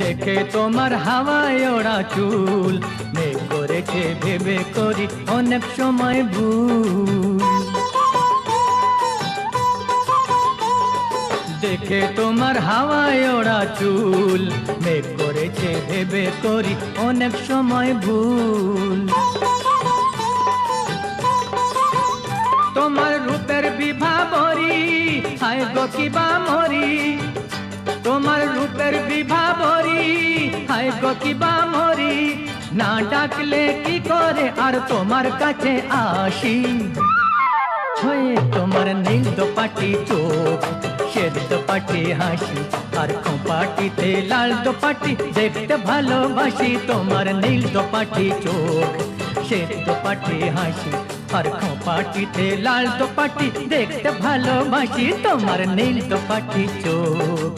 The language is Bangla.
দেখে তোমার হাওয়ায় ওড়া চুল মেঘ করেছে ভেবে করি অনেক সময় ভুল। দেখে তোমার হাওয়ায় ওড়া চুল মেঘ করেছে ভেবে করি অনেক সময় ভুল। তোমার রূপের বিভাবরী হায় গো কিবা মরি, তোমার রূপের বিভাবরী হায় গো কিবা মরি, না ডাকলে কি করে আর তোমার কাছে আসি। হয়ে তোমার নীল দোপাটি চোখ শ্বেত দোপাটি হাসি আর খোঁপাটিতে লাল দোপাটি দেখতে ভালোবাসি। তোমার নীল দোপাটি চোখ শ্বেত দোপাটি হাসি আর খোঁপাটিতে লাল দোপাটি দেখতে ভালোবাসি। তোমার নীল দোপাটি চোখ।